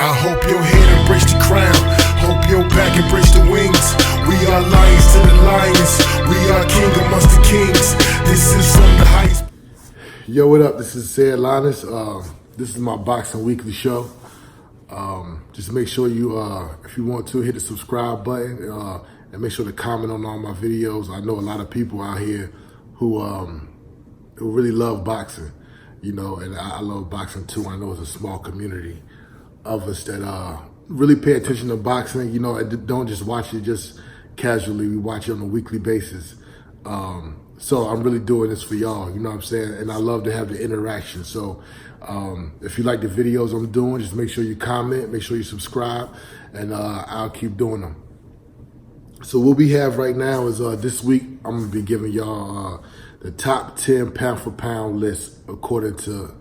I hope your head embrace the crown. Hope your back embrace the wings. We are lions to the lions. We are king amongst the kings. This is from the heights. Yo, what up? This is Linus. This is my Boxing Weekly show. Just make sure you, if you want to, hit the subscribe button and make sure to comment on all my videos. I know a lot of people out here who really love boxing, you know, and I love boxing too. I know it's a small community of us that really pay attention to boxing, you know, and don't just watch it just casually. We watch it on a weekly basis. So I'm really doing this for y'all, you know what I'm saying? And I love to have the interaction. So if you like the videos I'm doing, just make sure you comment, make sure you subscribe, and I'll keep doing them. So what we have right now is this week, I'm gonna be giving y'all the top 10 pound for pound list according to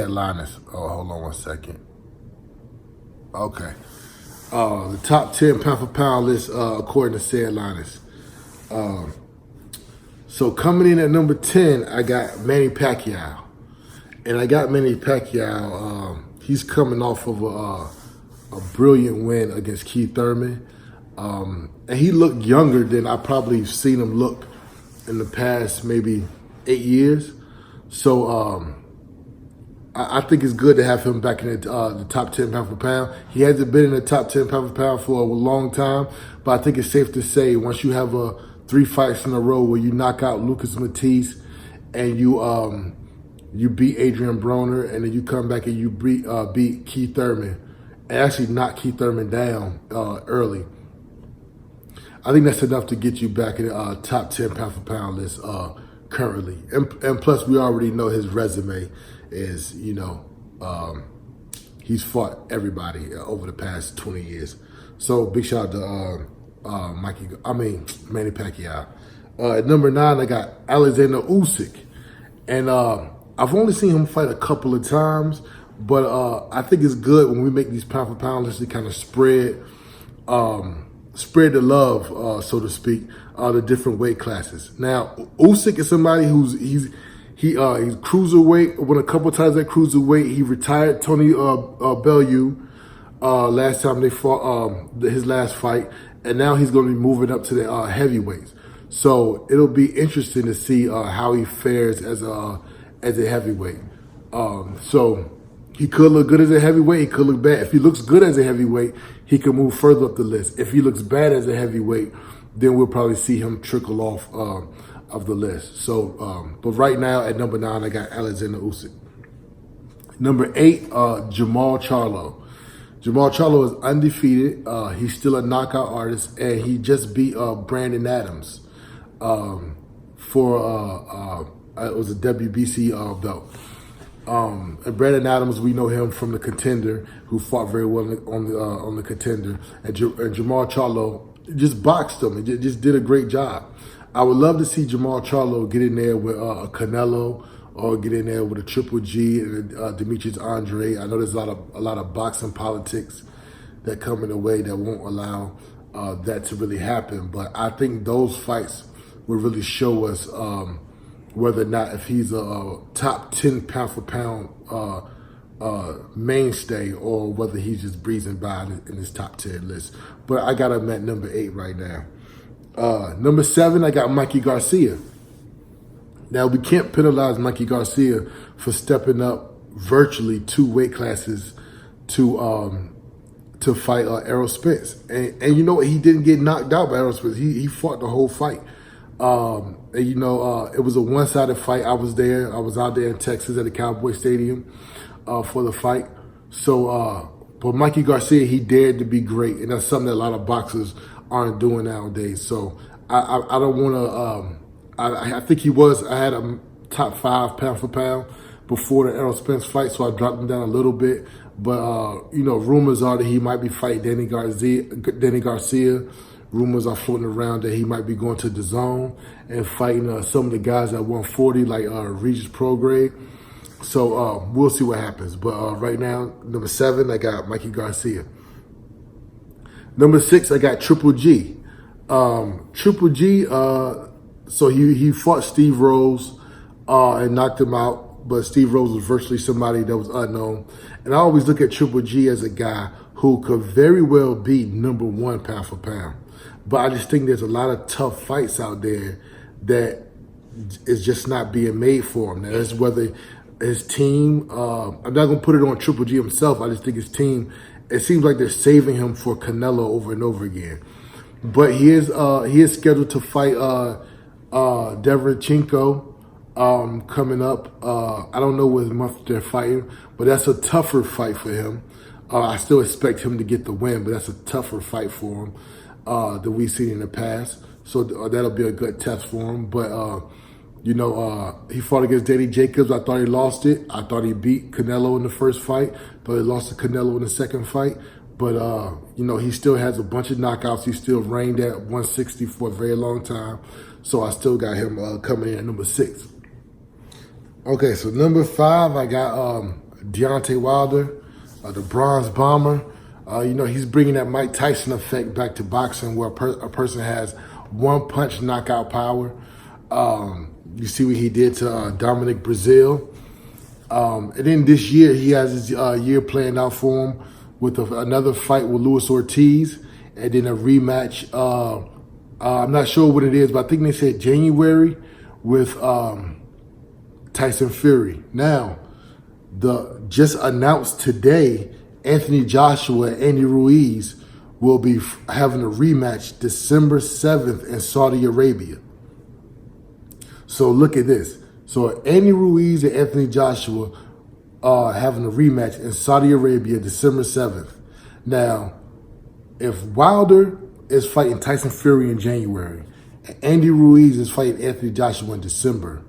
Linus. Oh, hold on one second. Okay. The top 10 pound for pound list according to Linus. So coming in at number 10, I got Manny Pacquiao. And I got Manny Pacquiao, he's coming off of a brilliant win against Keith Thurman. And he looked younger than I probably seen him look in the past maybe 8 years. So I think it's good to have him back in the top 10 pound for pound. He hasn't been in the top 10 pound for pound for a long time, but I think it's safe to say once you have 3 fights in a row where you knock out Lucas Matisse and you beat Adrian Broner, and then you come back and you beat Keith Thurman and actually knock Keith Thurman down early. I think that's enough to get you back in the top 10 pound for pound list currently. And plus, we already know his resume is, you know, he's fought everybody over the past 20 years. So big shout out to Manny Pacquiao. At number 9, I got Alexander Usyk. And I've only seen him fight a couple of times, but I think it's good when we make these pound for pound lists to kind of spread the love, so to speak, the different weight classes. Now, Usyk is somebody he's cruiserweight. Went a couple times at cruiserweight. He retired Tony Bellew last time they fought, his last fight, and now he's going to be moving up to the heavyweights. So it'll be interesting to see how he fares as a heavyweight. So he could look good as a heavyweight. He could look bad. If he looks good as a heavyweight, he can move further up the list. If he looks bad as a heavyweight, then we'll probably see him trickle off of the list. So, but right now at number 9, I got Alexander Usyk. Number 8, Jamal Charlo. Jamal Charlo is undefeated. He's still a knockout artist, and he just beat Brandon Adams for it was a WBC belt. And Brandon Adams, we know him from the Contender, who fought very well on the Contender. And Jamal Charlo just boxed him and just did a great job. I would love to see Jamal Charlo get in there with a Canelo, or get in there with a Triple G and Demetrius Andre. I know there's a lot of boxing politics that come in the way that won't allow that to really happen. But I think those fights will really show us whether or not if he's a top 10 pound for pound mainstay, or whether he's just breezing by in his top 10 list. But I got him at number 8 right now. Number 7, I got Mikey Garcia. Now, we can't penalize Mikey Garcia for stepping up virtually 2 weight classes to fight Errol Spence. And you know what? He didn't get knocked out by Errol Spence. He fought the whole fight. And you know, it was a one-sided fight. I was there. I was out there in Texas at the Cowboy Stadium for the fight. So, but Mikey Garcia, he dared to be great, and that's something that a lot of boxers aren't doing nowadays. So I don't want to. I think he was. I had a top 5 pound for pound before the Errol Spence fight, so I dropped him down a little bit. But you know, rumors are that he might be fighting Danny Garcia. Rumors are floating around that he might be going to the Zone and fighting some of the guys at 140, like Regis Prograis. So we'll see what happens. But right now, number 7, I got Mikey Garcia. Number 6, I got Triple G. Triple G, so he fought Steve Rose and knocked him out. but Steve Rose was virtually somebody that was unknown. And I always look at Triple G as a guy who could very well be #1 pound for pound. But I just think there's a lot of tough fights out there that is just not being made for him. Now, that's whether his team, I'm not going to put it on Triple G himself. I just think his team, it seems like they're saving him for Canelo over and over again. But he is scheduled to fight Derevyanchenko coming up. I don't know what month they're fighting, but that's a tougher fight for him. I still expect him to get the win, but that's a tougher fight for him than we've seen in the past. So that'll be a good test for him. But, he fought against Danny Jacobs. I thought he lost it. I thought he beat Canelo in the first fight. Thought he lost to Canelo in the second fight. But, he still has a bunch of knockouts. He still reigned at 160 for a very long time. So I still got him coming in at number 6. Okay, so number 5, I got Deontay Wilder, the Bronze Bomber. He's bringing that Mike Tyson effect back to boxing where a person has one-punch knockout power. You see what he did to Dominic Breazeale. And then this year, he has his year planned out for him with another fight with Luis Ortiz and then a rematch. I'm not sure what it is, but I think they said January with Tyson Fury. Now, just announced today, Anthony Joshua and Andy Ruiz will be having a rematch December 7th in Saudi Arabia. So look at this. So Andy Ruiz and Anthony Joshua are having a rematch in Saudi Arabia December 7th. Now, if Wilder is fighting Tyson Fury in January and Andy Ruiz is fighting Anthony Joshua in December,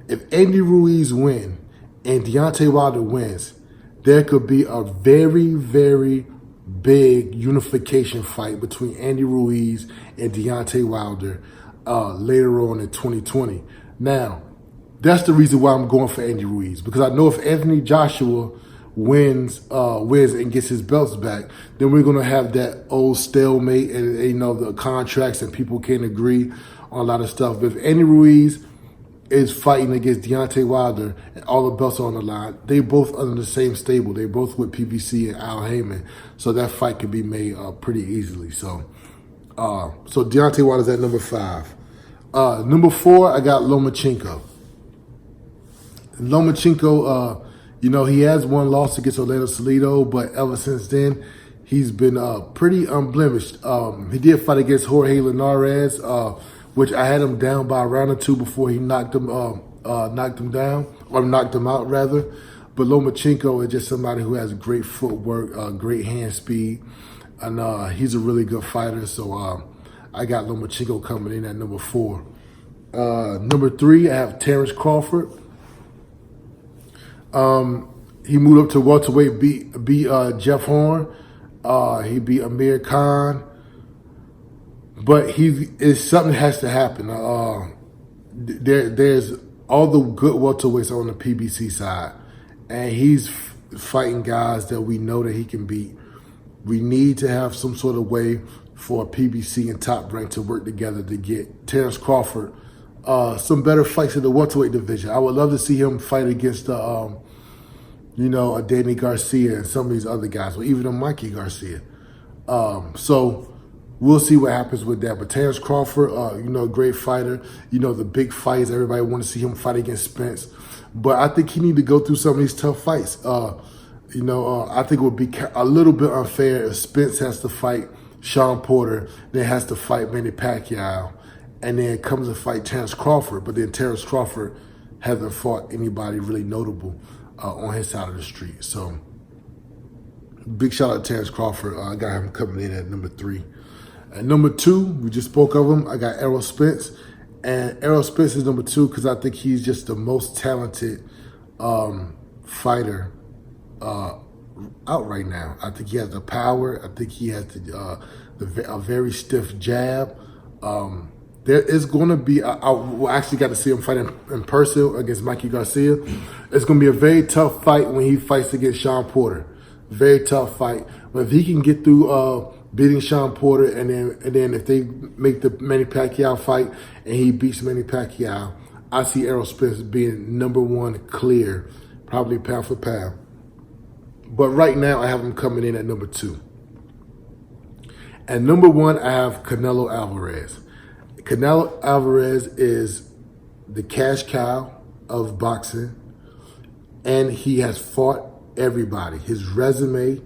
if Andy Ruiz wins and Deontay Wilder wins, there could be a very, very big unification fight between Andy Ruiz and Deontay Wilder later on in 2020. Now, that's the reason why I'm going for Andy Ruiz, because I know if Anthony Joshua wins and gets his belts back, then we're going to have that old stalemate and the contracts and people can't agree on a lot of stuff. But if Andy Ruiz is fighting against Deontay Wilder and all the belts are on the line, they both under the same stable. They both with PBC and Al Heyman. So that fight could be made pretty easily. So Deontay Wilder's at number 5. Number 4, I got Lomachenko. Lomachenko, he has one loss against Orlando Salido, but ever since then, he's been pretty unblemished. He did fight against Jorge Linares, which I had him down by a round or 2 before he knocked him down, or knocked him out rather. But Lomachenko is just somebody who has great footwork, great hand speed, and he's a really good fighter. So I got Lomachenko coming in at number 4. Number 3, I have Terrence Crawford. He moved up to welterweight, beat Jeff Horn. He beat Amir Khan. But something has to happen. There's all the good welterweights on the PBC side, and he's fighting guys that we know that he can beat. We need to have some sort of way for PBC and Top Rank to work together to get Terrence Crawford some better fights in the welterweight division. I would love to see him fight against a Danny Garcia and some of these other guys, or even a Mikey Garcia. So we'll see what happens with that. But Terrence Crawford, a great fighter. The big fights, everybody want to see him fight against Spence. But I think he need to go through some of these tough fights. I think it would be a little bit unfair if Spence has to fight Sean Porter, then has to fight Manny Pacquiao, and then comes to fight Terrence Crawford. But then Terrence Crawford hasn't fought anybody really notable on his side of the street. So big shout out to Terrence Crawford. I got him coming in at number 3. At number 2, we just spoke of him. I got Errol Spence. And Errol Spence is number 2 because I think he's just the most talented fighter out right now. I think he has the power. I think he has a very stiff jab. There is going to be, I actually got to see him fight in person against Mikey Garcia. It's going to be a very tough fight when he fights against Sean Porter. Very tough fight. But if he can get through beating Sean Porter and then if they make the Manny Pacquiao fight and he beats Manny Pacquiao, I see Errol Spence being number one clear, probably pound for pound. But right now, I have him coming in at number 2. At number 1, I have Canelo Alvarez. Canelo Alvarez is the cash cow of boxing, and he has fought everybody. His resume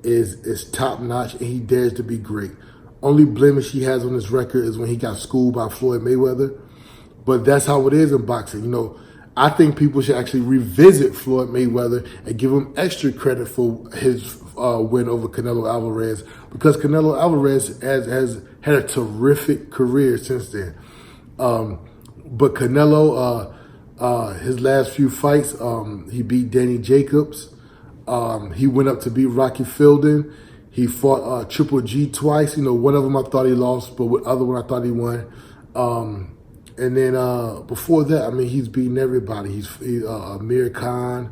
is top notch, and he dares to be great. Only blemish he has on his record is when he got schooled by Floyd Mayweather. But that's how it is in boxing. You know, I think people should actually revisit Floyd Mayweather and give him extra credit for his win over Canelo Alvarez, because Canelo Alvarez has had a terrific career since then. But Canelo, his last few fights, he beat Danny Jacobs. He went up to beat Rocky Fielding. He fought Triple G twice. You know, one of them I thought he lost, but the other one I thought he won. And then before that, I mean, he's beaten everybody. He's Amir Khan,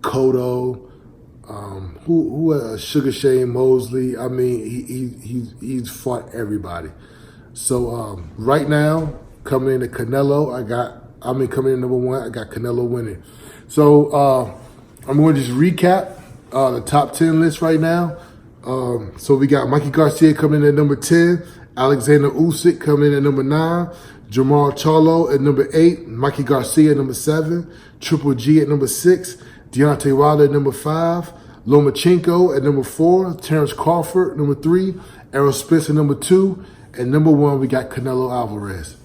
Cotto, Sugar Shane Mosley. I mean, he's fought everybody. So right now, coming into Canelo, coming in number 1, I got Canelo winning. So I'm going to just recap the top 10 list right now. So we got Mikey Garcia coming in at number 10, Alexander Usyk coming in at number 9, Jamal Charlo at number 8, Mikey Garcia at number 7, Triple G at number 6, Deontay Wilder at number 5, Lomachenko at number 4, Terrence Crawford number 3, Errol Spence at number 2, and number 1 we got Canelo Alvarez.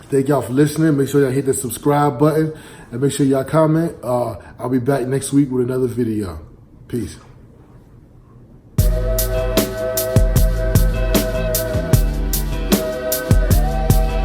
Thank y'all for listening. Make sure y'all hit the subscribe button and make sure y'all comment. I'll be back next week with another video. Peace.